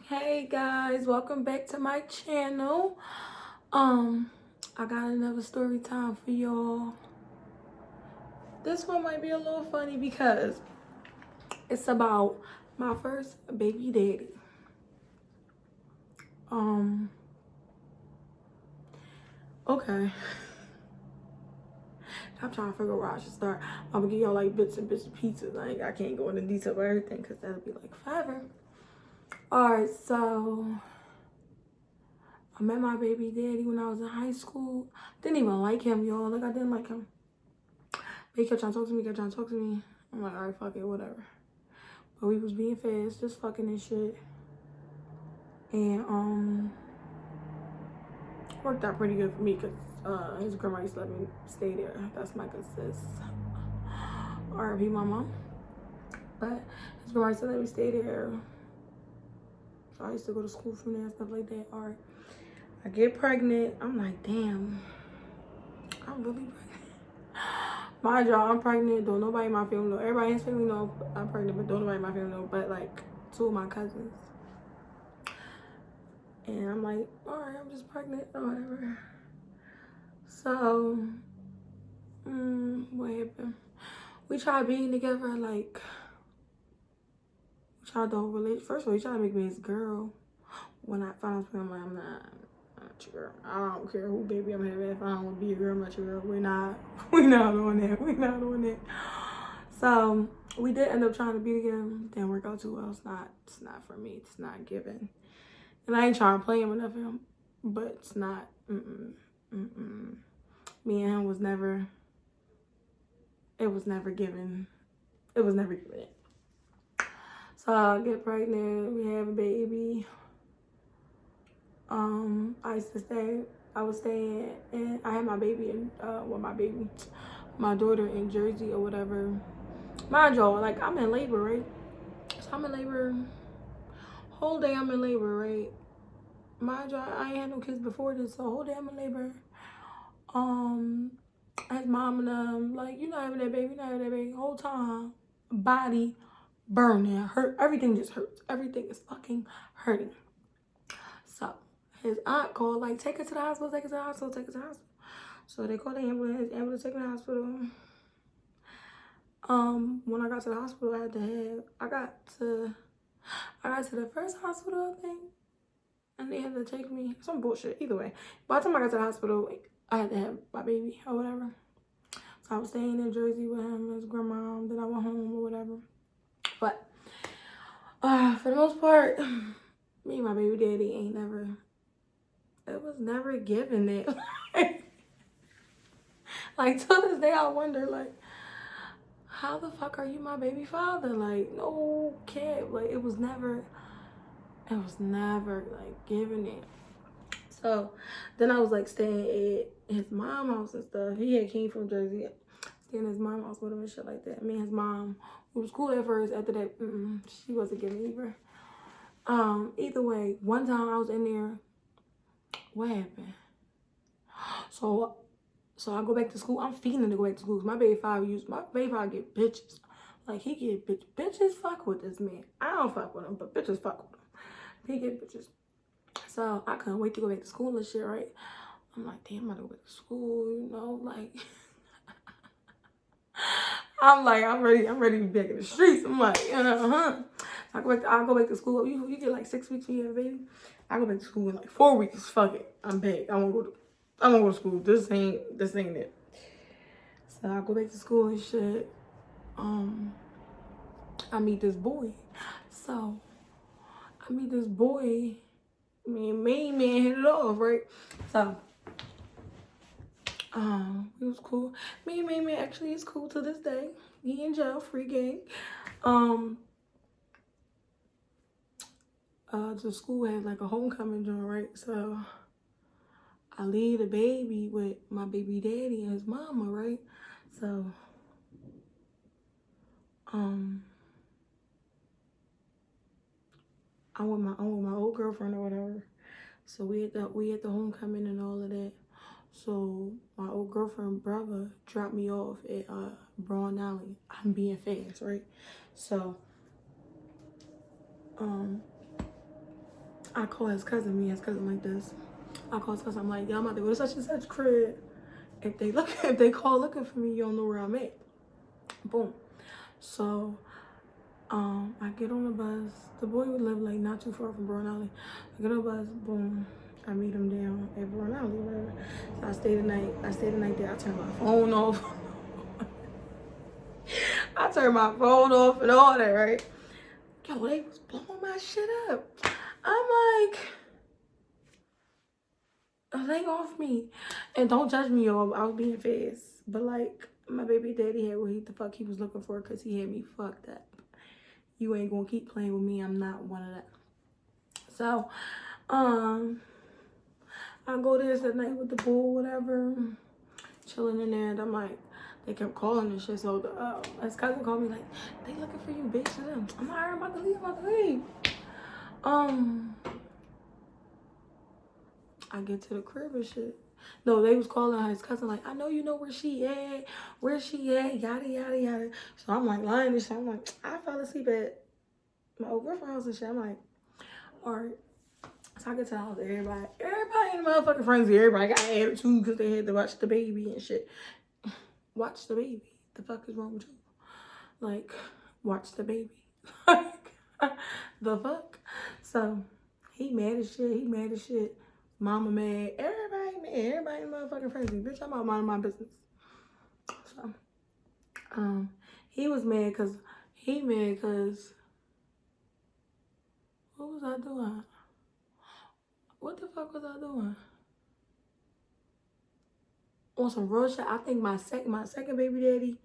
Hey guys, welcome back to my channel. I got another story time for y'all. This one might be a little funny because it's about my first baby daddy. Okay. I'm trying to figure out where I should start. I'm gonna give y'all like bits and pieces. I can't go into detail of everything because that'll be like forever. Alright, so I met my baby daddy when I was in high school. Didn't even like him, y'all. Like, I didn't like him. But he kept trying to talk to me. I'm like, alright, fuck it, whatever. But we was being fast, just fucking and shit. And, worked out pretty good for me because his grandma used to let me stay there. That's my good sis. R.I.P. my mom. But his grandma used to let me stay there. So I used to go to school from there and stuff like that. Alright. I get pregnant. I'm like, damn. I'm really pregnant. Mind y'all, I'm pregnant. Don't nobody in my family know. Everybody in his family know I'm pregnant, but don't nobody in my family know. But like 2 of my cousins. And I'm like, alright, I'm just pregnant or whatever. So, what happened? We tried being together, like, we tried the whole relationship. First of all, he tried to make me his girl. When I found out, I'm like, I'm not your girl. I don't care who baby I'm having. If I don't want to be a girl, I'm not your girl. We're not doing that. We're not doing that. So, we did end up trying to be together. Didn't work out too well. It's not for me. It's not given. And I ain't trying to play him enough of him. But it's not, Me and him was never, it was never given. It was never given it. So I get pregnant, we have a baby. I was staying, and I had my baby in, my daughter in Jersey or whatever. Mind y'all, like, I'm in labor, right? So I'm in labor, whole day I'm in labor, right? Mind y'all, I ain't had no kids before this, so whole day I'm in labor. His mom and them, like, you're not having that baby, whole time, body burning, hurt, everything just hurts. Everything is fucking hurting. So his aunt called, like, take her to the hospital. So they called the ambulance take her to the hospital. When I got to the hospital, I got to the first hospital, I think, and they had to take me, some bullshit, either way. By the time I got to the hospital, I had to have my baby or whatever. So I was staying in Jersey with him, his grandma, then I went home or whatever. But for the most part, me and my baby daddy it was never given it. Like, to this day, I wonder, like, how the fuck are you my baby father? Like, no kid. Like, it was never, like, given it. So, then I was, like, staying at his mom's house and stuff. He had came from Jersey, staying at his mom's house with him and shit like that. Me and his mom, we was cool at first. After that, she wasn't giving either. Either way, one time I was in there. What happened? So I go back to school. I'm feeling to go back to school. My baby father get bitches. Like, he get bitches. Bitches fuck with this man. I don't fuck with him, but bitches fuck with him. He get bitches. So I couldn't wait to go back to school and shit, right? I'm like, damn, I'm gonna go back to school, you know, like. I'm ready to be back in the streets. I'm like, I go back to school. You get like 6 weeks when you have a baby. I go back to school in like 4 weeks. Fuck it. I'm back. I won't go to school. This ain't it. So I go back to school and shit. I meet this boy. So I meet this boy. Me and main man hit it off, right? So it was cool. Me and main man actually is cool to this day. He in jail, free game. The school had like a homecoming joint, right? So I leave the baby with my baby daddy and his mama, right? So I'm with my old girlfriend or whatever. So we at the homecoming and all of that. So my old girlfriend brother dropped me off at Braun Alley. I'm being fast, right? So I call his cousin, me and his cousin like this. I call his cousin, I'm like, yo, I'm about to go to such and such crib. If they call looking for me, you don't know where I'm at. Boom. So, I get on the bus. The boy would live like not too far from Brown Alley. I get on the bus, boom. I meet him down at Brown Alley, whatever. So I stay the night there. I turn my phone off. I turned my phone off and all that, right? Yo, they was blowing my shit up. I'm like, lay off me. And don't judge me, y'all. I was being fast. But like, my baby daddy had what the fuck he was looking for because he had me fucked up. You ain't gonna keep playing with me. I'm not one of that. So, I go there that night with the pool, whatever, chilling in there, and I'm like, they kept calling and shit. So his cousin called me like, they looking for you, bitch. I'm like, I'm about to leave. I get to the crib and shit. No, they was calling his cousin like, I know you know where she at, yada, yada, yada. So I'm like lying and shit. I'm like, I fell asleep at my old girlfriend's house and shit. I'm like, all right. So I get to the house, everybody in the motherfucking frenzy. Everybody got attitude because they had to watch the baby and shit. Watch the baby. The fuck is wrong with you? Like, watch the baby. Like, the fuck? So, he mad as shit. Mama mad. Everybody mad. Everybody in the motherfucking frenzy. Bitch, I'm out minding my business. So, he was mad because, what was I doing? What the fuck was I doing? On some real shit, I think my second baby daddy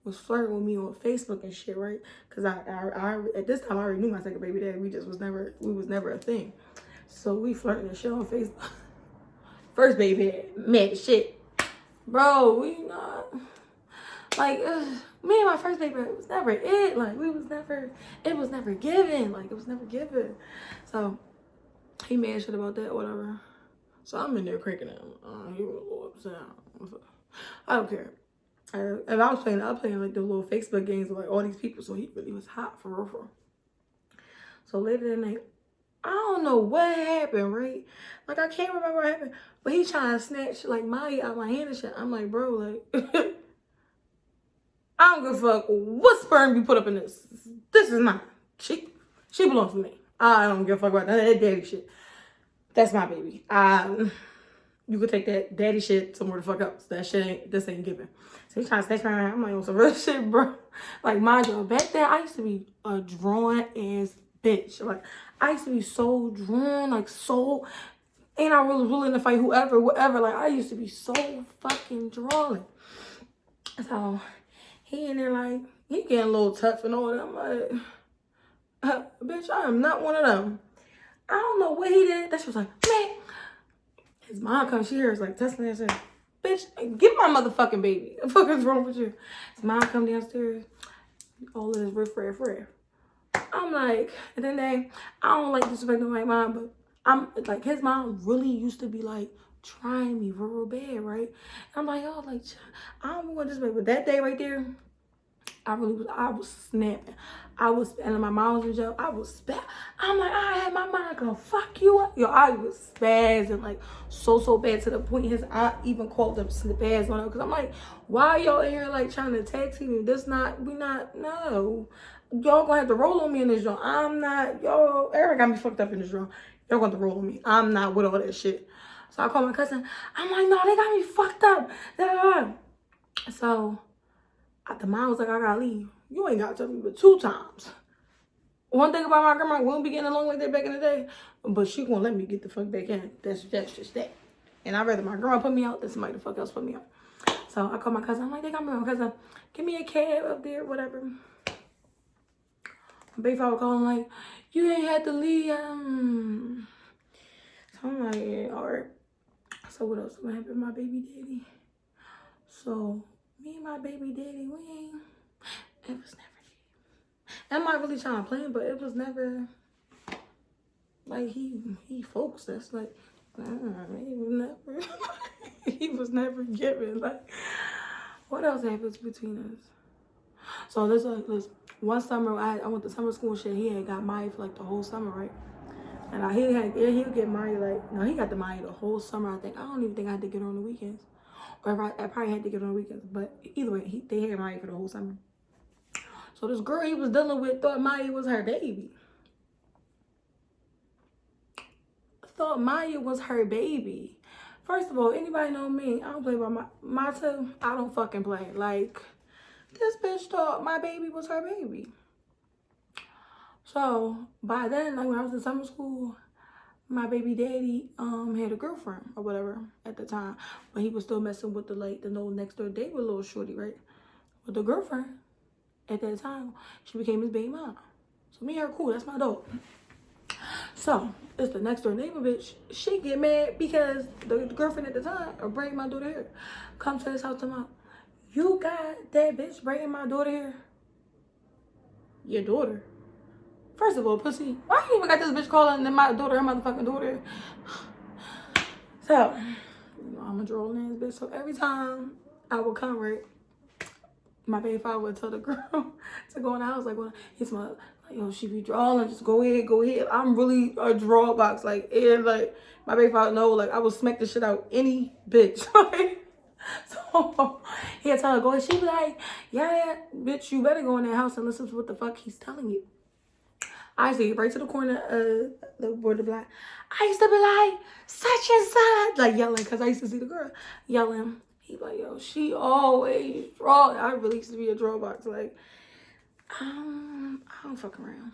was flirting with me on Facebook and shit, right? Cause I at this time I already knew my second baby daddy. We was never a thing. So we flirting and shit on Facebook. First baby mad as shit, bro. We not like me and my first baby. It was never it. Like it was never given. Like it was never given. So he mad shit about that, whatever. So I'm in there cranking him. He was a little upset. I don't care. And I was playing like the little Facebook games with like all these people. So he really was hot for real. So later that night, I don't know what happened, right? Like I can't remember what happened. But he trying to snatch like Maya out my hand and shit. I'm like, bro, like, I don't give a fuck what sperm you put up in this. This is mine. She belongs to me. I don't give a fuck about that daddy shit. That's my baby. You could take that daddy shit somewhere the fuck else. This ain't given. So he's trying to snatch my hand. I'm like, on some real shit, bro. Like, mind you, back then, I used to be a drawn ass bitch. Like, I used to be so drawn, like, so, and I was willing to fight whatever. Like, I used to be so fucking drawn. So, he in there, like, he getting a little tough and all that. I'm like, bitch, I am not one of them. I don't know what he did. That she was like, man. His mom comes, she hears like testing and said, bitch, get my motherfucking baby. What the fuck is wrong with you? His mom come downstairs, all of this riff. I'm like, and then I don't like disrespecting my mom, but I'm like, his mom really used to be like trying me real bad, right? I'm like, oh, like, I don't want this way, but that day right there, I was snapping. And my mom was in jail. I was I'm like, I had my mind gonna fuck you up. Yo, I was spazzing like so bad to the point his aunt even called up spaz on her. Cause I'm like, why y'all in here like trying to tag team me? No. Y'all gonna have to roll on me in this joint. I'm not, Eric got me fucked up in this joint. Y'all gonna have to roll on me. I'm not with all that shit. So I called my cousin. I'm like, no, they got me fucked up. So the mom was like, I gotta leave. You ain't gotta tell me but 2 times. One thing about my grandma, we won't be getting along like that back in the day, but she gonna let me get the fuck back in. That's just that. And I'd rather my grandma put me out than somebody the fuck else put me out. So I called my cousin. I'm like, they got me on cousin. Give me a cab up there, whatever. My baby father calling like, you ain't had to leave. So I'm like, yeah, all right. So what else? What happened with my baby daddy? So me and my baby daddy, it was never deep. I'm not really trying to play him, but it was never, like, he folks that's like, he was never given. Like, what else happens between us? So this one summer, I went to summer school and shit. He had got Maya for like the whole summer, right? And he'll get married like, no, he got the married the whole summer, I think. I don't even think I had to get her on the weekends. Or if I probably had to get her on the weekends. But either way, they had married for the whole summer. So this girl he was dealing with thought Maya was her baby. Thought Maya was her baby. First of all, anybody know me? I don't play by my two. I don't fucking play. Like, this bitch thought my baby was her baby. So by then, like when I was in summer school, my baby daddy had a girlfriend or whatever at the time, but he was still messing with the little next door date with little shorty, right? With the girlfriend at that time, she became his baby mom. So me and her cool. That's my dog. So it's the next door neighbor bitch. She get mad because the girlfriend at the time or braiding my daughter hair comes to his house tomorrow. You got that bitch braiding my daughter hair? Your daughter? First of all, pussy, why you even got this bitch calling my daughter her motherfucking daughter? So, you know, I'm a drolling ass bitch. So every time I would come, right, my baby father would tell the girl to go in the house. Like, when he's like, yo, she be drawing, just go ahead. I'm really a draw box. Like, and like, my baby father know, like, I will smack the shit out any bitch. So he'll tell her, go ahead. She be like, yeah, bitch, you better go in that house and listen to what the fuck he's telling you. I used to get right to the corner of the border block. I used to be like, such and such, like yelling, because I used to see the girl yelling. He like, yo, she always draw. I really used to be a draw box. Like, I don't fuck around.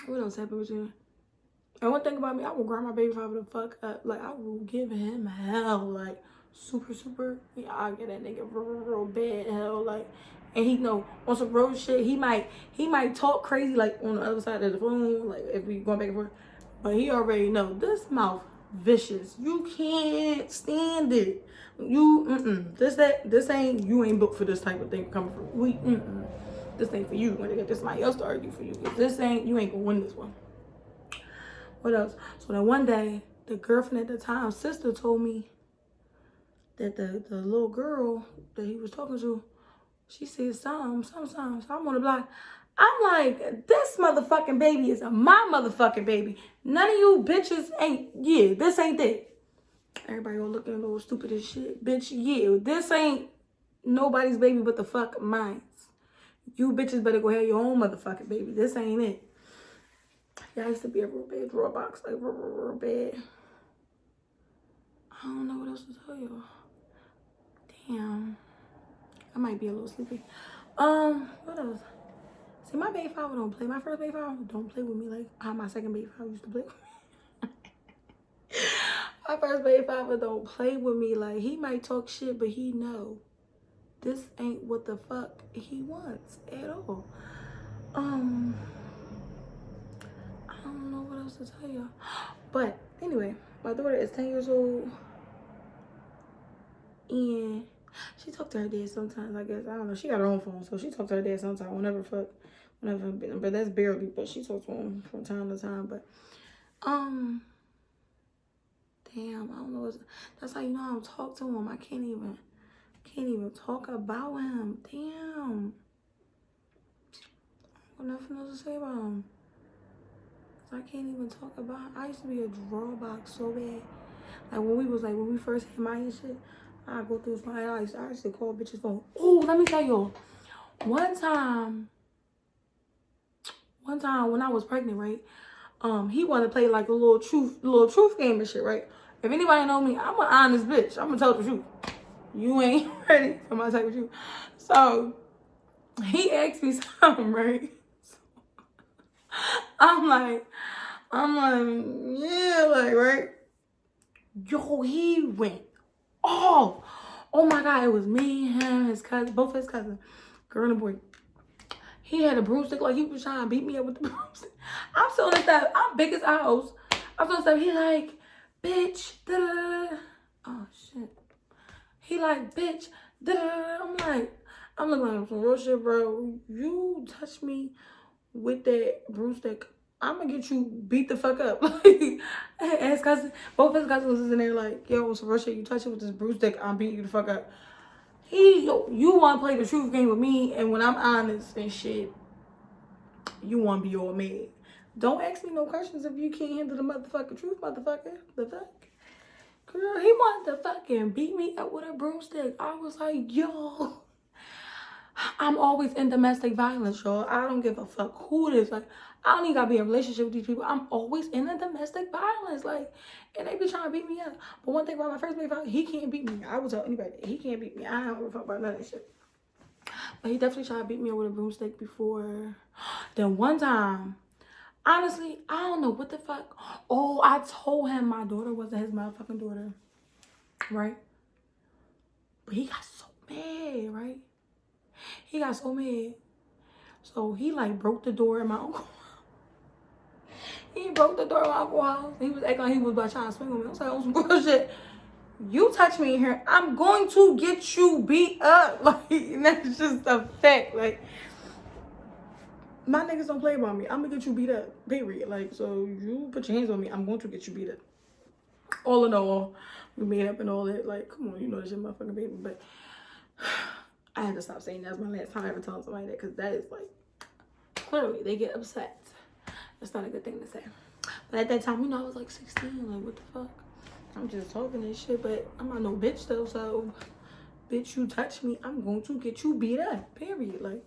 What else happened with you? And one thing about me, I will grind my baby father the fuck up. Like, I will give him hell. Like, super. Yeah, I'll get that nigga real bad hell. Like, and he know on some road shit, he might talk crazy like on the other side of the phone, like if we going back and forth. But he already know this mouth vicious. You can't stand it. This ain't, you ain't booked for this type of thing coming from this ain't for you. When they get this somebody else to argue for you. This ain't, you ain't gonna win this one. What else? So then one day, the girlfriend at the time, sister told me that the little girl that he was talking to, she said something. So I'm on the block. I'm like, this motherfucking baby is my motherfucking baby. None of you bitches ain't, this ain't that. Everybody all looking a little stupid as shit. Bitch, this ain't nobody's baby but the fuck mine. You bitches better go have your own motherfucking baby. This ain't it. Yeah, I used to be a real bad drawer box. Like, real bad. I don't know what else to tell you. Damn. I might be a little sleepy. What else? See, my baby father don't play. My first baby father don't play with me like how my second baby father used to play with me. My first baby father don't play with me. Like, he might talk shit, but he know this ain't what the fuck he wants at all. I don't know what else to tell you. But anyway, my daughter is 10 years old. And she talked to her dad sometimes, I guess. I don't know. She got her own phone, so she talked to her dad sometimes. Whenever, but that's barely. But she talks to him from time to time. But damn, I don't know. That's how you know I don't talk to him. I can't even talk about him. Damn. I got nothing else to say about him. I can't even talk about him. I used to be a draw box so bad. Like when we first had my shit, I go through his phone. I used to call bitches phone. Oh, let me tell you. One time when I was pregnant, right? He wanted to play like a little truth game and shit, right? If anybody know me, I'm an honest bitch. I'm gonna tell the truth. You ain't ready for my type of truth. So he asked me something, right? I'm like, yeah, like, right? Yo, he went off. Oh my God, it was me, him, his cousin, both his cousins, girl and boy. He had a broomstick, like he was trying to beat me up with the broomstick. I'm still in that. I'm big as a house. I'm still in that. He like, bitch, da-da-da. Oh shit. He like, bitch, da-da-da. I'm looking like some real shit, bro. You touch me with that broomstick, I'm gonna get you beat the fuck up. Like, his cousin, both his cousins was in there like, yo, some real shit. You touch it with this broomstick, I'm beating you the fuck up. You want to play the truth game with me, and when I'm honest and shit, you want to be all mad. Don't ask me no questions if you can't handle the motherfucking truth, motherfucker. The fuck? Girl, he wanted to fucking beat me up with a broomstick. I was like, yo. I'm always in domestic violence, y'all. I don't give a fuck who it is. Like, I don't even gotta be in a relationship with these people. I'm always in a domestic violence. Like, and they be trying to beat me up. But one thing about my first baby, he can't beat me. I will tell anybody that. He can't beat me. I don't give a fuck about none of that shit. But he definitely tried to beat me up with a broomstick before. Then one time, honestly, I don't know what the fuck. Oh, I told him my daughter wasn't his motherfucking daughter. Right? But he got so mad, right? He got so mad. So he like broke the door in my uncle. He broke the door in my uncle's house. He was acting like he was about trying to swing on me. I was like, on some bullshit. You touch me in here, I'm going to get you beat up. Like, that's just a fact. Like, my niggas don't play about me. I'm gonna get you beat up. Period. Like, so you put your hands on me, I'm going to get you beat up. All in all, we made up and all that. Like, come on, you know this your motherfucking baby. But I had to stop saying that's my last time I ever telling somebody that, because that is like, clearly they get upset. That's not a good thing to say. But at that time, you know, I was like 16. Like, what the fuck? I'm just talking this shit, but I'm not no bitch though. So, bitch, you touch me, I'm going to get you beat up. Period. Like,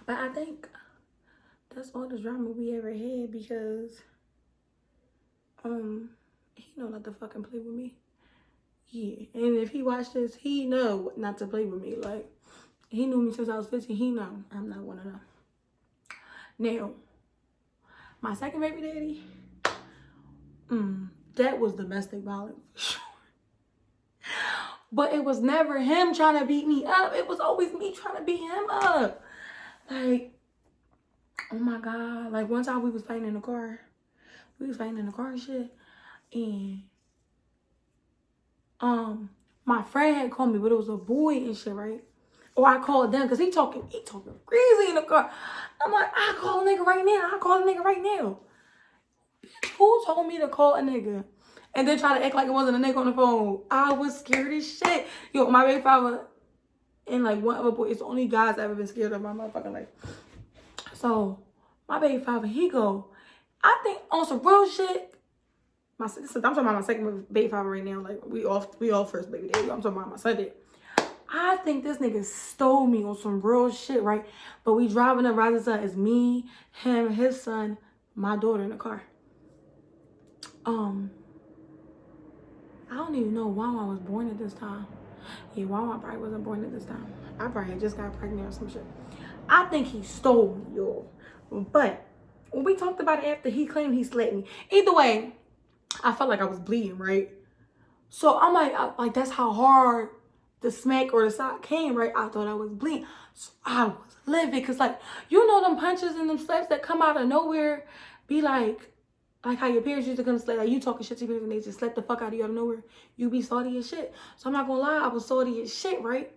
but I think that's all the drama we ever had, because he know not to fucking play with me. Yeah, and if he watched this, he know not to play with me. Like, he knew me since I was 15. He know I'm not one of them. Now, my second baby daddy, that was domestic violence for sure. But it was never him trying to beat me up. It was always me trying to beat him up. Like, oh my God. Like, one time we was fighting in the car. We was fighting in the car and shit. And my friend had called me, but it was a boy and shit, right? Or I called them, because he talking crazy in the car. I'm like, I call a nigga right now. I call a nigga right now. Who told me to call a nigga? And then try to act like it wasn't a nigga on the phone. I was scared as shit. Yo, my baby father and like one other boy, it's the only guys I've ever been scared of in my motherfucking life. So, my baby father, he go, I think on some real shit, I'm talking about my second baby father right now. Like, we all first baby daddy. I'm talking about my son dad. I think this nigga stole me on some real shit, right? But we driving up Rising Sun. It's me, him, his son, my daughter in the car. I don't even know why I was born at this time. Yeah, Wawa probably wasn't born at this time. I probably had just got pregnant or some shit. I think he stole me, y'all. But when we talked about it after, he claimed he slapped me. Either way, I felt like I was bleeding, right? So I'm like that's how hard the smack or the sock came, right? I thought I was bleeding. So I was livid, because like, you know them punches and them slaps that come out of nowhere be like how your parents used to come slap, like you talking shit to your parents and they just slap the fuck out of you out of nowhere. You be salty as shit. So I'm not gonna lie, I was salty as shit, right?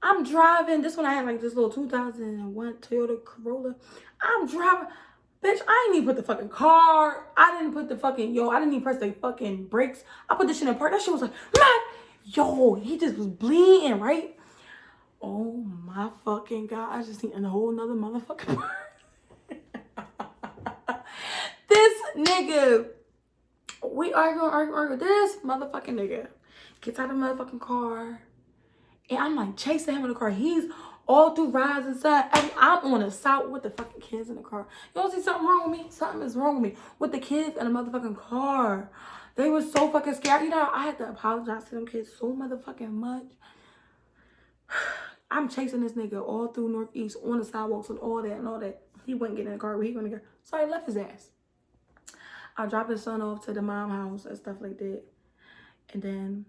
I'm driving. This one I had like this little 2001 Toyota Corolla. I'm driving. Bitch, I didn't even put the fucking car. I didn't put the fucking, I didn't even press the fucking brakes. I put this shit in park. That shit was like, man, yo, he just was bleeding, right? Oh my fucking God. I just seen a whole nother motherfucking This nigga, we argue. This motherfucking nigga gets out of the motherfucking car. And I'm like chasing him in the car. He's all through Rising Sun. I'm on the south with the fucking kids in the car. You don't see something wrong with me? Something is wrong with me. With the kids in the motherfucking car. They were so fucking scared. You know, I had to apologize to them kids so motherfucking much. I'm chasing this nigga all through Northeast on the sidewalks and all that. He wouldn't get in the car. He wouldn't get. So I left his ass. I dropped his son off to the mom house and stuff like that. And then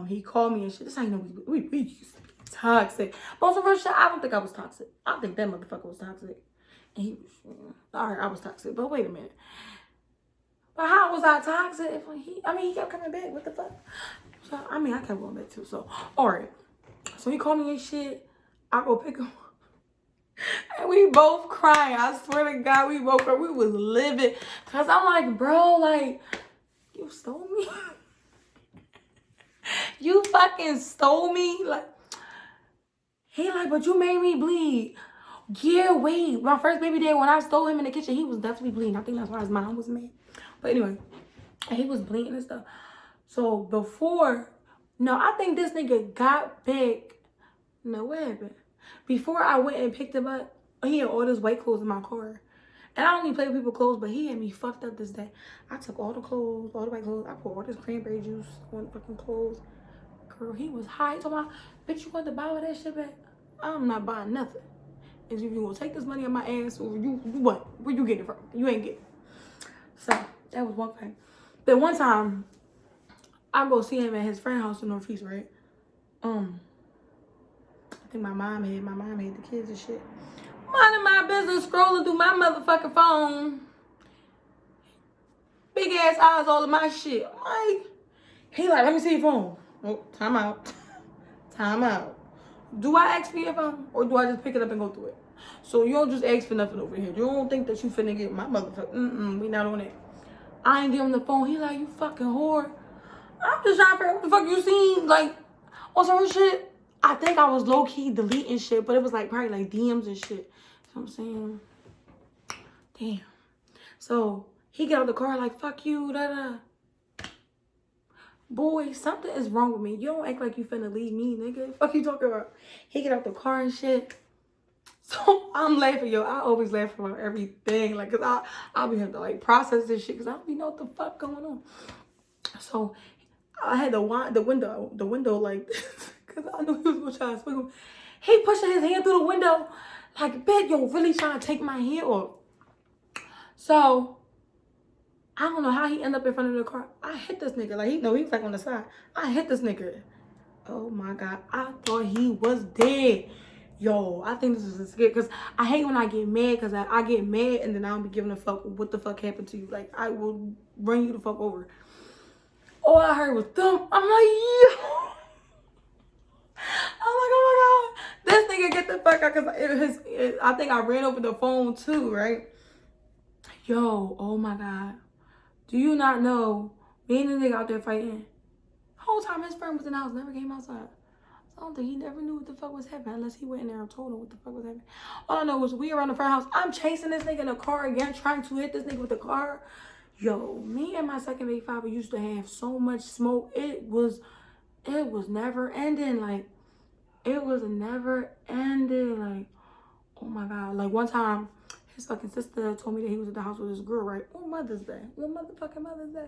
he called me and shit. This how you know we used to be toxic. But on some real shit, I don't think I was toxic. I think that motherfucker was toxic. And he was, alright, I was toxic. But wait a minute. But how was I toxic if he kept coming back? What the fuck? So, I kept going back too. So, alright. So he called me and shit. I go pick him. And we both crying. I swear to God, we both cried. We was livid. Because I'm like, bro, like, you stole me? You fucking stole me? Like, he like, but you made me bleed. Yeah, wait. My first baby dad, when I stole him in the kitchen, he was definitely bleeding. I think that's why his mom was mad. But anyway, he was bleeding and stuff. So before, no, I think this nigga got back. No, what happened? Before I went and picked him up, he had all this white clothes in my car. And I don't even play with people's clothes, but he had me fucked up this day. I took all the clothes, all the white clothes. I put all this cranberry juice on the fucking clothes. Girl, he was high. He told me, bitch, you want to buy all that shit back? I'm not buying nothing. Is you gonna take this money on my ass, or you what? Where you get it from? You ain't get it. So that was one thing. Then one time, I go see him at his friend's house in Northeast, right? I think my mom had the kids and shit. Minding my business, scrolling through my motherfucking phone. Big ass eyes all of my shit. I'm like, he like, let me see your phone. Oh, time out. Time out. Do I ask for your phone, or do I just pick it up and go through it? So you don't just ask for nothing over here. You don't think that you finna get my motherfucker. We not on that. I ain't give him the phone. He like, you fucking whore. I'm just trying to figure out what the fuck you seen. Like, on some shit. I think I was low-key deleting shit, but it was like probably like DMs and shit. You know what I'm saying? Damn. So he get out the car like, fuck you, da-da. Boy, something is wrong with me. You don't act like you finna leave me, nigga. Fuck you talking about? He get out the car and shit. So I'm laughing, yo. I always laugh about everything. Like, cause I'll be having to like process this shit, cause I don't be know what the fuck going on. So I had to wind the window like, cause I knew he was gonna try to swing. He pushing his hand through the window, like, bitch, yo, really trying to take my hand off. So I don't know how he ended up in front of the car. I hit this nigga. Like, he was like on the side. I hit this nigga. Oh my God. I thought he was dead. Yo, I think this is a scare. Because I hate when I get mad. Because I get mad and then I don't be giving a fuck what the fuck happened to you. Like, I will run you the fuck over. All I heard was thump. I'm like, yo. I'm like, oh my God. This nigga get the fuck out. Because I think I ran over the phone too, right? Yo, oh my God. Do you not know, me and the nigga out there fighting, whole time his friend was in the house, never came outside. So I don't think he never knew what the fuck was happening unless he went in there and told him what the fuck was happening. All I know was we around the front house. I'm chasing this nigga in the car again, trying to hit this nigga with the car. Yo, me and my second baby father used to have so much smoke. It was never ending. Like, it was never ending. Like, oh my God. Like, one time, his fucking sister told me that he was at the house with this girl, right? On Mother's Day. On motherfucking Mother's Day.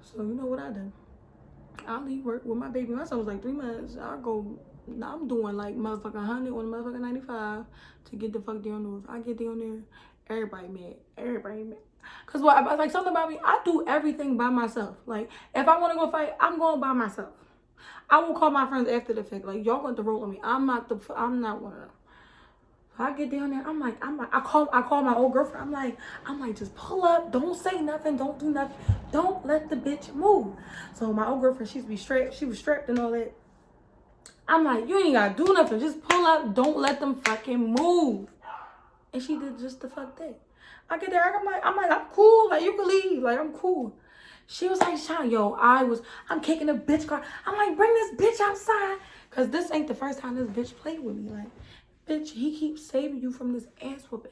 So, you know what I did? I leave work with my baby. My son was like 3 months. I go, I'm doing like motherfucking 100 on motherfucking 95 to get the fuck down north. I get down there, everybody mad. Everybody mad. Cause what, like, something about me, I do everything by myself. Like, if I want to go fight, I'm going by myself. I will call my friends after the fact. Like, y'all going to roll on me. I'm not one of them. I get down there, I call my old girlfriend. I'm like, just pull up, don't say nothing, don't do nothing, don't let the bitch move. So my old girlfriend, she was strapped and all that. I'm like, you ain't gotta do nothing, just pull up, don't let them fucking move. And she did just the fuck that. I get there, I'm cool, like, you can leave, like, I'm cool. She was like, Sean, yo, I'm kicking a bitch car. I'm like, bring this bitch outside. Cause this ain't the first time this bitch played with me, like. Bitch, he keeps saving you from this ass whooping.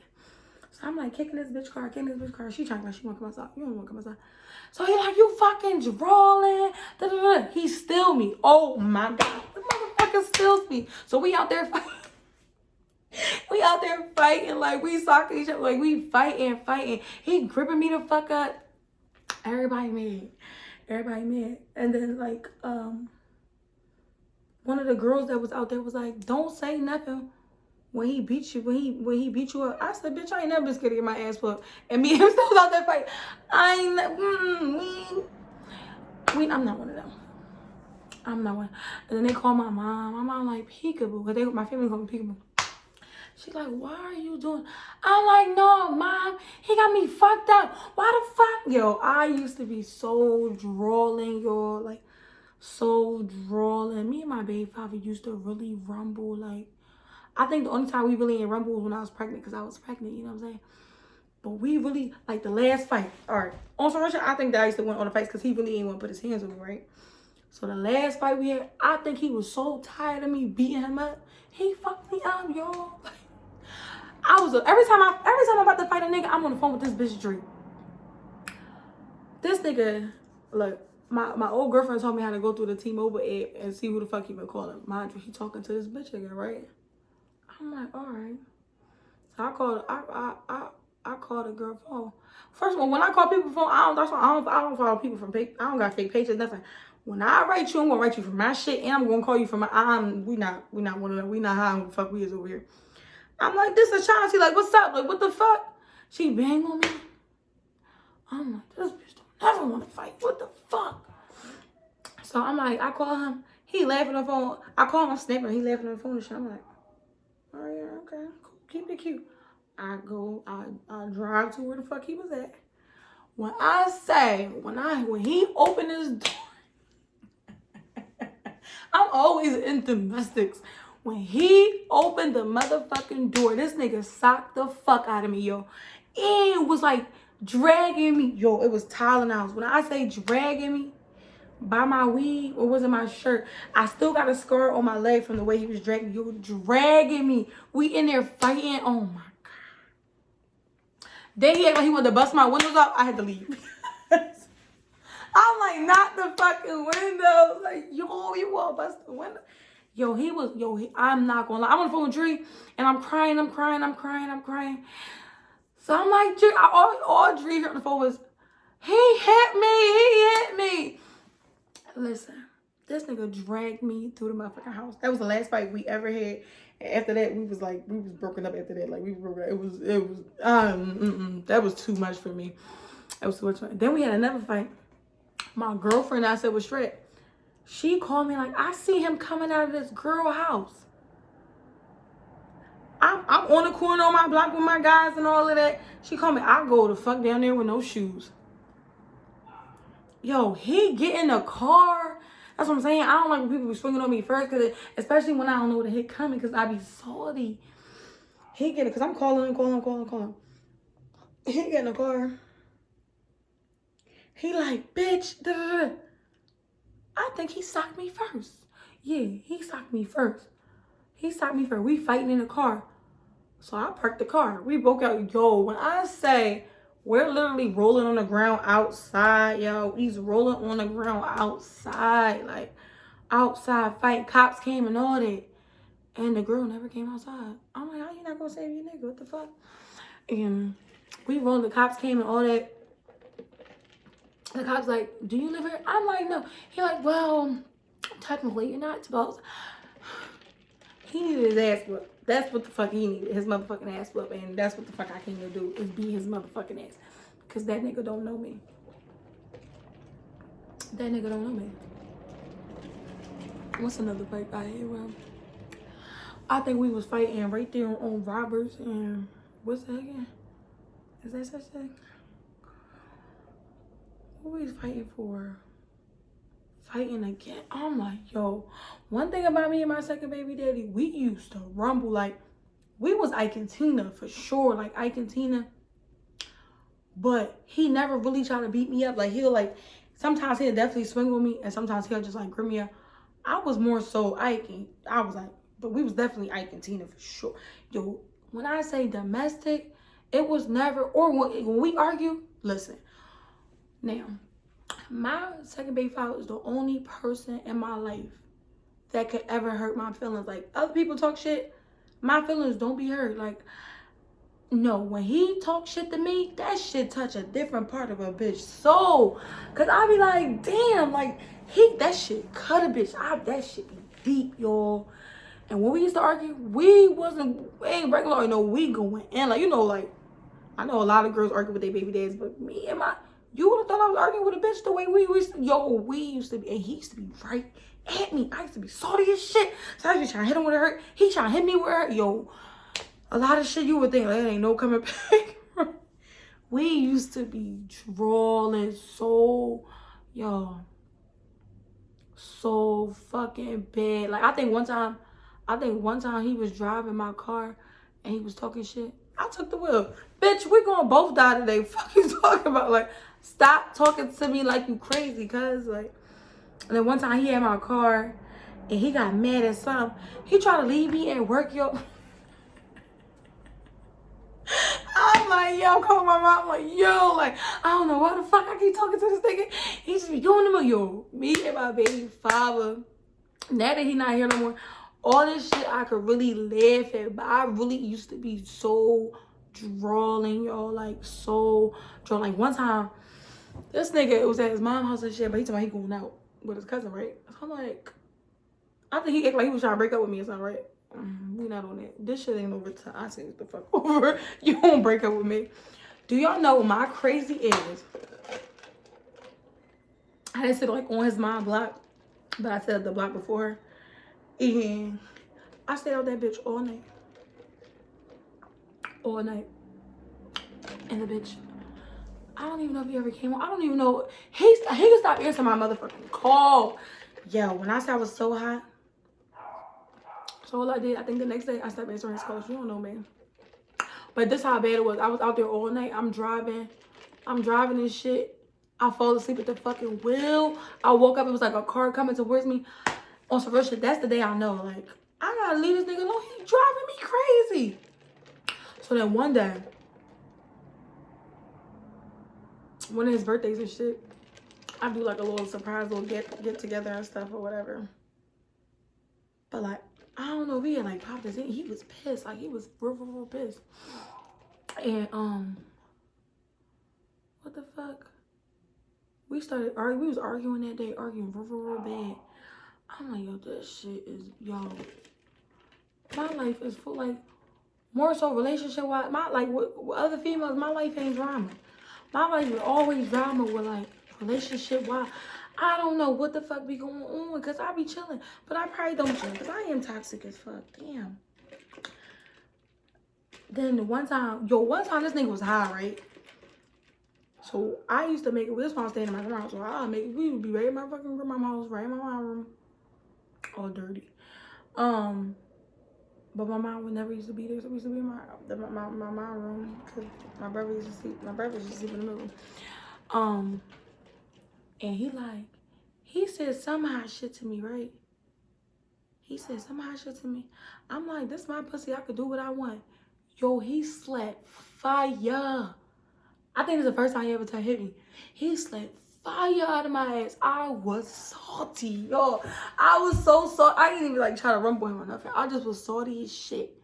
So I'm like kicking this bitch car. She trying like she wanna come outside. You don't wanna come outside. So he like, you fucking drawling. He steal me. Oh my God. The motherfucker steals me. So we out there fighting. We out there fighting. Like, we socking each other. Like, we fighting. He gripping me the fuck up. Everybody mad. And then like one of the girls that was out there was like, don't say nothing. When he beat you, when he beat you up, I said, bitch, I ain't never been scared to get my ass whooped. And me and him still was out there fighting. I'm not one of them. I'm not one. And then they call my mom. My mom like, peekaboo. Cause my family call me peekaboo. She's like, why are you doing? I'm like, no, mom, he got me fucked up. Why the fuck? Yo, I used to be so drawling, yo. Like, so drawling. Me and my baby father used to really rumble, like, I think the only time we really ain't rumble was when I was pregnant, because I was pregnant, you know what I'm saying? But we really, like, the last fight, all right, on some shit, I think that I used to win all the fights because he really ain't want to put his hands on me, right? So the last fight we had, I think he was so tired of me beating him up. He fucked me up, y'all. Every time I'm about to fight a nigga, I'm on the phone with this bitch Drake. This nigga, look, my old girlfriend told me how to go through the T-Mobile app and see who the fuck he been calling. Mind you, he talking to this bitch again, right? I'm like, all right. So I called a girl phone. First of all, when I call people phone, I don't follow people from I don't got fake pages, nothing. When I write you, I'm gonna write you from my shit, and I'm gonna call you from my. We not one of them. We not how the fuck we is over here. I'm like, this is Sean. She like, what's up? Like, what the fuck? She bang on me. I'm like, this bitch don't never want to fight. What the fuck? So I'm like, I call him. He laughing on the phone. I call him, I'm snapping. He laughing on the phone and shit. I'm like, oh yeah, okay, cool. Keep it cute. I drive to where the fuck he was at. When he opened his door, I'm always in domestics. When he opened the motherfucking door, this nigga socked the fuck out of me, yo. And was like dragging me. Yo, it was Tyler House. When I say dragging me by my weave, or was it my shirt? I still got a scar on my leg from the way he was dragging me. Yo, dragging me. We in there fighting. Oh my God. Then he acted like he wanted to bust my windows up. I had to leave. I'm like, not the fucking windows. Like, yo, you want to bust the window? I'm not gonna lie. I'm on the phone with Dree, and I'm crying. So I'm like, Dree, all Dree heard on the phone was, he hit me. Listen, this nigga dragged me through the motherfucking house. That was the last fight we ever had. And after that, we was broken up after that. Like, we were broken up. That was too much for me. That was too much. Then we had another fight. My girlfriend I said was straight. She called me like, I see him coming out of this girl house. I'm on the corner on my block with my guys and all of that. She called me. I go the fuck down there with no shoes. Yo, he get in the car. That's what I'm saying. I don't like when people be swinging on me first, especially when I don't know the hit coming, because I be salty. He get it, because I'm calling. He get in the car. He like, bitch, da-da-da. I think he socked me first. Yeah, he socked me first. We fighting in the car. So I parked the car. We broke out. Yo, when I say we're literally rolling on the ground outside, yo. He's rolling on the ground outside. Like, outside fight. Cops came and all that. And the girl never came outside. I'm like, how you not gonna save your nigga? What the fuck? And we rolled. The cops came and all that. The cop's like, do you live here? I'm like, no. He like, well, technically, you're not supposed. He needed his ass whooped. That's what the fuck he needed. His motherfucking ass whooped. And that's what the fuck I came to do, is be his motherfucking ass. Because that nigga don't know me. What's another fight I had? Well, I think we was fighting right there on Roberts and what's that again? Is that such thing? What we was fighting for? Fighting again. I'm like, yo, one thing about me and my second baby daddy, we used to rumble. Like, we was Ike and Tina for sure. Like, Ike and Tina. But he never really tried to beat me up. Like, sometimes he'll definitely swing with me, and sometimes he'll just, like, grip me up. I was more so Ike, and I was like, but we was definitely Ike and Tina for sure. Yo, when I say domestic, it was never, or when we argue, listen. Now, my second baby father is the only person in my life that could ever hurt my feelings. Like, other people talk shit, my feelings don't be hurt. Like, no, when he talk shit to me, that shit touch a different part of a bitch soul. Cause I be like, damn, like, that shit cut a bitch. That shit be deep, y'all. And when we used to argue, we ain't regular, no, we going in. Like, you know, like, I know a lot of girls argue with their baby dads, but me and you would have thought I was arguing with a bitch the way we used to be, and he used to be right at me. I used to be salty as shit. So I used to be trying to hit him with her. He trying to hit me with her. Yo, a lot of shit you would think, like, there ain't no coming back. We used to be drawling so fucking bad. Like, I think one time he was driving my car and he was talking shit. I took the wheel. Bitch, we gonna both die today. Fuck you talking about? Like, stop talking to me like you crazy, cuz, like, And then one time he had my car and he got mad at something. He tried to leave me at work, yo. I'm like, yo, I'm calling my mom. I'm like, yo, like, I don't know why the fuck I keep talking to this nigga. He just be doing them, yo. Me and my baby father. Now that he not here no more, all this shit I could really laugh at. But I really used to be so drooling, y'all. Like, so drooling. Like, one time, this nigga was at his mom's house and shit, but he told me he going out with his cousin, right? So I'm like, I think he acted like he was trying to break up with me or something, right? We not on that. This shit ain't over till I say what the fuck over. You won't break up with me. Do y'all know my crazy is? I didn't sit like on his mom's block, but I said the block before her. And I stayed on that bitch all night. All night. And the bitch, I don't even know if he ever came on. I don't even know. He could stop answering my motherfucking call. Yo, when I said I was so hot. So all I did, I think the next day, I stopped answering his calls. You don't know, man. But this how bad it was. I was out there all night. I'm driving and shit. I fall asleep at the fucking wheel. I woke up, it was like a car coming towards me. On some real shit, that's the day I know. Like, I gotta leave this nigga alone. He driving me crazy. So then one day, one of his birthdays and shit, I do like a little surprise little get together and stuff or whatever. But like, I don't know if he had like popped his in. He was pissed. Like, he was real pissed. And what the fuck? We was arguing that day, arguing real bad. I'm like, yo, this shit is, yo. My life is full, like, more so relationship wise. My, like, with other females, my life ain't drama. My life is always drama with, like, relationship wise. I don't know what the fuck be going on, because I be chilling. But I probably don't chill, because I am toxic as fuck. Damn. Then one time this nigga was high, right? So I used to make it, this one staying in my grandma's house. So we would be right in my fucking grandma's house, right in my mom's room. All dirty. But my mom would never used to be there. So we used to be in my mom room, because my brother used to sleep. My brother used to sleep in the middle. And he said some hot shit to me, right? He said some hot shit to me. I'm like, this my pussy. I could do what I want. Yo, he slept fire. I think it's the first time he ever hit me. He slept fire out of my ass. I was salty, yo. I was so salty. I didn't even like try to rumble him or nothing. I just was salty as shit.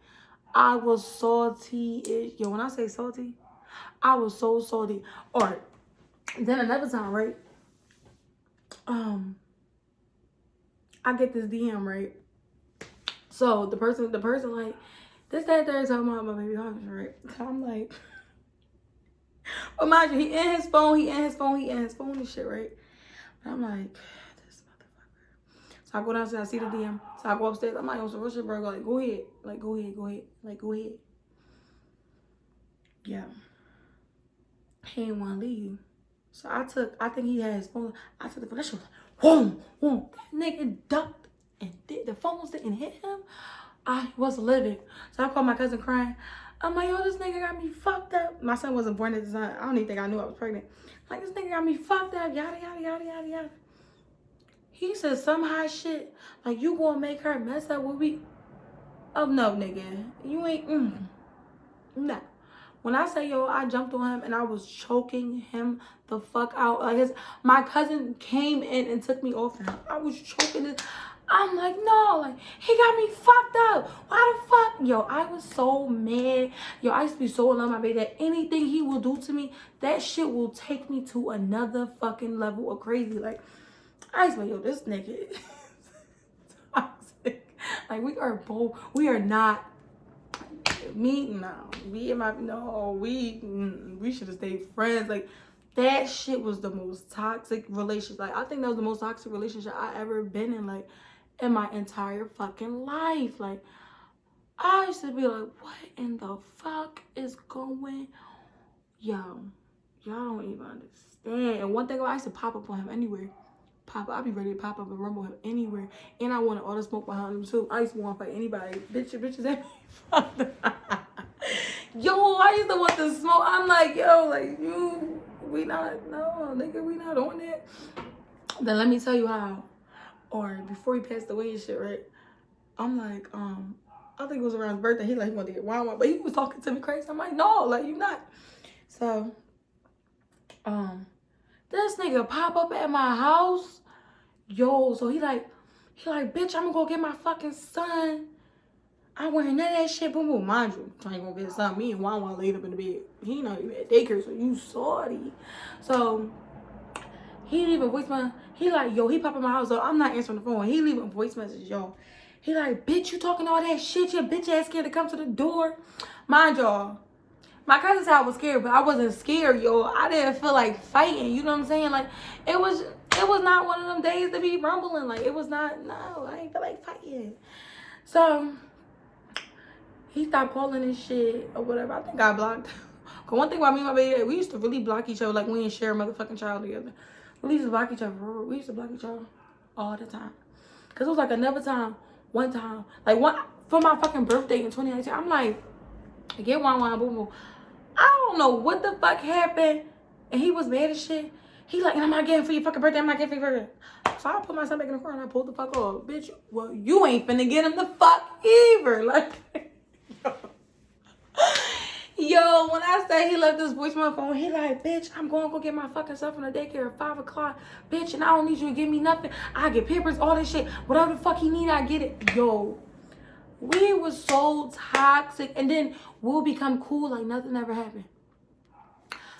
I was salty as, yo, when I say salty, I was so salty. All right. Then another time, right? I get this DM, right? So the person like, this, that, third talking about my baby husband, right? So I'm like, but mind you, he in his phone and shit, right? And I'm like, this motherfucker. So I go downstairs, I see the DM. So I go upstairs. I'm like, oh, so what's your bro? Like, go ahead. Like, go ahead. Yeah. He ain't want to leave. So I think he had his phone. I took the phone. That shit was, whoom. That nigga ducked and the phones didn't hit him. I was livid. So I called my cousin crying. I'm like, yo, this nigga got me fucked up. My son wasn't born at the time. I don't even think I knew I was pregnant. Like, this nigga got me fucked up. Yada. He said some hot shit. Like, you gonna make her mess up with me? Oh, no, nigga. You ain't, no. When I say, yo, I jumped on him and I was choking him the fuck out. Like, my cousin came in and took me off him. I was choking him. I'm like, no, like, he got me fucked up. Why the fuck? Yo, I was so mad. Yo, I used to be so in love with my baby that anything he will do to me, that shit will take me to another fucking level of crazy. Like, I used to be like, yo, this nigga is toxic. Like, we are not, we should have stayed friends. Like, that shit was the most toxic relationship. Like, I think that was the most toxic relationship I ever been in, like, in my entire fucking life. Like, I used to be like, what in the fuck is going? Yo, y'all don't even understand. And one thing, I used to pop up on him anywhere. I'd be ready to pop up and rumble him anywhere. And I wanted all the smoke behind him too. I used to want to fight anybody. Bitches at me. Yo, I used to want to smoke. I'm like, yo, like, we not on that. Then let me tell you how. Or before he passed away and shit, right? I'm like, I think it was around his birthday. He like, he wanted to get wine, but he was talking to me crazy. I'm like, no, like, you not. So, this nigga pop up at my house. Yo, so he like, bitch, I'm gonna go get my fucking son. I'm wearing none of that shit, boom, boom. Mind you, trying to go get his son. Me and Juan laid up in the bed. He not even at daycare, so you salty. So, he didn't even voice my, he like, yo, he pop in my house, so I'm not answering the phone. He leaving voice message, yo. He like, bitch, you talking all that shit, your bitch ass scared to come to the door. Mind y'all, my cousin said I was scared, but I wasn't scared, yo. I didn't feel like fighting, you know what I'm saying? Like, it was not one of them days to be rumbling. Like, it was not, no, I didn't feel like fighting. So, he stopped calling and shit or whatever. I think I blocked him. Cause one thing about me and my baby, we used to really block each other. Like, we didn't share a motherfucking child together. We used to block each other. We used to block each other all the time. Cause it was like another time, one time, like for my fucking birthday in 2019. I'm like, get wine, boom, boom. I don't know what the fuck happened, and he was mad as shit. He like, and I'm not getting for your fucking birthday. I'm not getting for your birthday. So I put my son back in the car and I pulled the fuck off, bitch. Well, you ain't finna get him the fuck either, like. Yo, when I say he left this voice on my phone, he like, bitch, I'm going to go get my fucking son from the daycare at 5 o'clock. Bitch, and I don't need you to give me nothing. I get papers, all this shit. Whatever the fuck he need, I get it. Yo, we was so toxic. And then we'll become cool like nothing ever happened.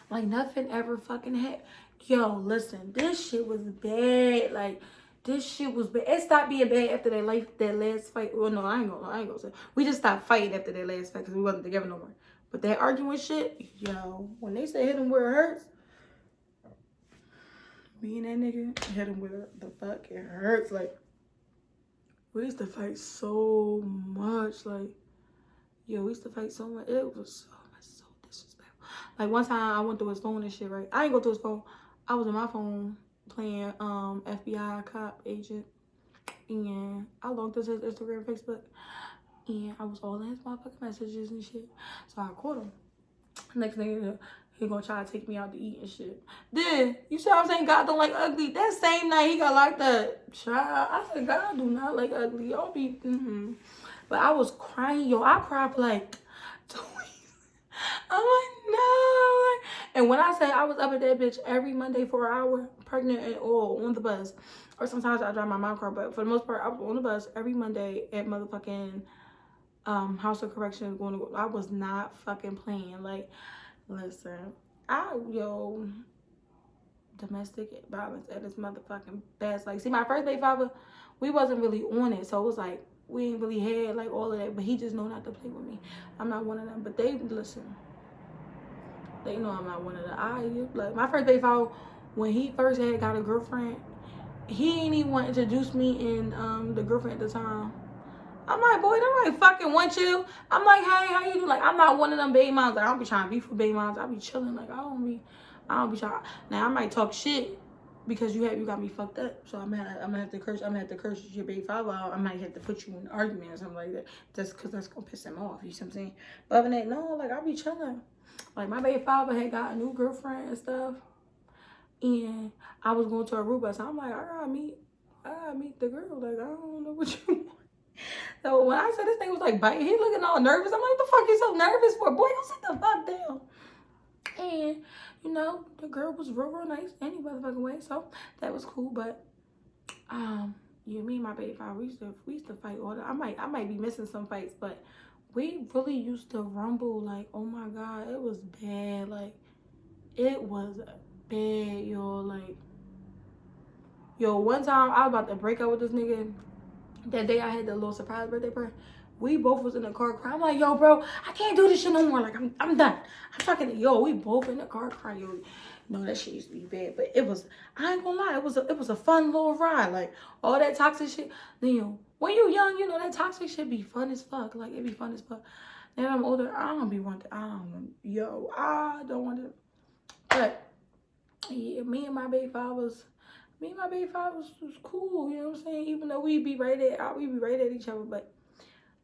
Like nothing ever fucking happened. Yo, listen, this shit was bad. Like, this shit was bad. It stopped being bad after that last fight. Well, no, I ain't gonna say. We just stopped fighting after that last fight because we wasn't together no more. But that arguing shit, yo, when they say hit him where it hurts, me and that nigga hit him where the fuck it hurts. Like, we used to fight so much. Like, yo, we used to fight so much. It was so disrespectful. Like, one time I went through his phone and shit, right? I ain't go through his phone. I was on my phone playing FBI cop agent. And I logged into his Instagram, Facebook. And I was all in his motherfucking messages and shit. So I called him. Next thing he gonna try to take me out to eat and shit. Then, you see what I'm saying? God don't like ugly. That same night he got locked up. Child, I said, God do not like ugly. Y'all be, But I was crying, yo. I cried for like 2 weeks. I'm like, no. And when I say I was up at that bitch every Monday for an hour, pregnant and all on the bus. Or sometimes I drive my mom's car, but for the most part, I was on the bus every Monday at motherfucking House of Correction going to go. I was not fucking playing. Like, listen, domestic violence at its motherfucking best. Like, see, my first baby father, we wasn't really on it, so it was like we ain't really had like all of that. But he just know not to play with me. I'm not one of them. But they listen. They know I'm not one of them. Like my first baby father, when he first got a girlfriend, he ain't even want to introduce me and the girlfriend at the time. I'm like, boy, nobody fucking want you. I'm like, hey, how you doing? Like, I'm not one of them baby moms. Like, I don't be trying to be for baby moms. I be chilling. Like, I don't be trying. Now, I might talk shit because you got me fucked up. So I'm gonna have to curse your baby father out. I might have to put you in an argument or something like that. Just because that's gonna piss him off. You see what I'm saying? But other than that, no, like, I be chilling. Like, my baby father had got a new girlfriend and stuff. And I was going to Aruba. So I'm like, I gotta meet the girl. Like, I don't know what you want. So when I said this thing was like biting, he looking all nervous. I'm like, what the fuck you so nervous for? Boy, go sit the fuck down. And, you know, the girl was real nice any motherfucking way. So that was cool. But me and my baby father, we used to fight all the I might be missing some fights, but we really used to rumble. Like, oh my God, it was bad. Like, it was bad, yo. Like, yo, one time I was about to break up with this nigga. That day I had the little surprise birthday party. We both was in the car crying. I'm like, yo, bro, I can't do this shit no more. Like, I'm done. I'm fucking, yo, we both in the car crying. Yo, no, that shit used to be bad. But it was, I ain't gonna lie, it was a fun little ride. Like, all that toxic shit. Then, yo, when you young, you know, that toxic shit be fun as fuck. Like, it be fun as fuck. Then I'm older, I don't want it. But, yeah, me and my baby father was cool, you know what I'm saying? Even though we be right at each other, but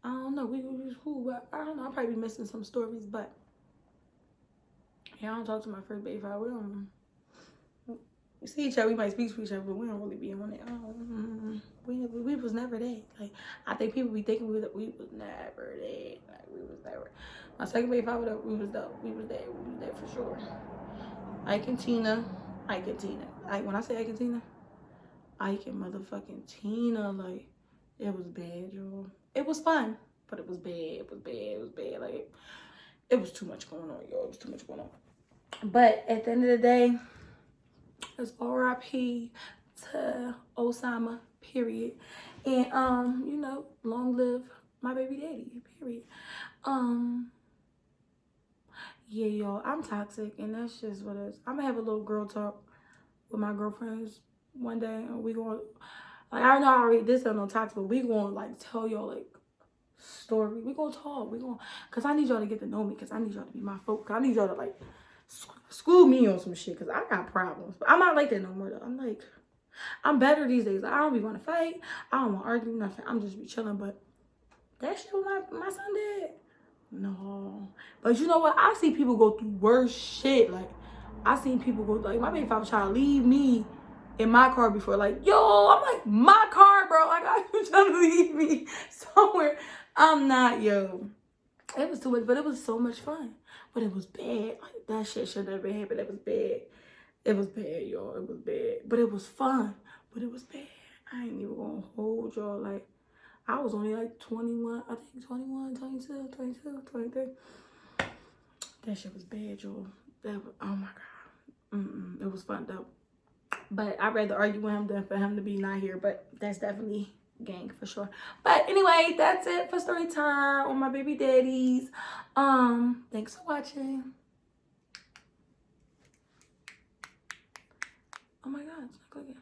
I don't know, we was cool, but I don't know, I'll probably be missing some stories, but yeah, I don't talk to my first baby father. We see each other, we might speak to each other, but we don't really be on it. We was never that. Like, I think people be thinking we was never that. Like, we was never. My second baby father, we was there. We was there for sure. Ike and Tina. Ike and Tina. When I say Ike and Tina, Ike and motherfucking Tina. Like, it was bad, y'all. It was fun, but it was bad. It was bad. It was bad. Like, it was too much going on, y'all. It was too much going on. But at the end of the day, it's R.I.P. to Osama, period. And you know, long live my baby daddy, period. Yeah, y'all, I'm toxic, and that's just what it is. I'm gonna have a little girl talk with my girlfriends one day, and we gonna, like, I know I already did something on toxic, but we gonna like tell y'all like story. We gonna talk. We gonna, cause I need y'all to get to know me, cause I need y'all to be my folk. I need y'all to like school me on some shit, cause I got problems. But I'm not like that no more though. I'm better these days. Like, I don't be want to fight. I don't want to argue, nothing. I'm just be chilling. But that shit what my son did. No. But you know what? I see people go through worse shit. Like, I seen people go, like, my baby father try to leave me in my car before. Like, yo, I'm like, my car, bro. Like, I you trying to leave me somewhere. I'm not, yo. It was too much, but it was so much fun. But it was bad. Like, that shit should never happen. It was bad. It was bad, y'all. It was bad. But it was fun. But it was bad. I ain't even gonna hold y'all. Like, I was only like 21. I think 21, 22, 22, 23. That shit was bad, y'all. That was, oh my God. It was fun, though. But I'd rather argue with him than for him to be not here. But that's definitely gang for sure. But anyway, that's it for story time on my baby daddies. Thanks for watching. Oh my God, it's not clicking.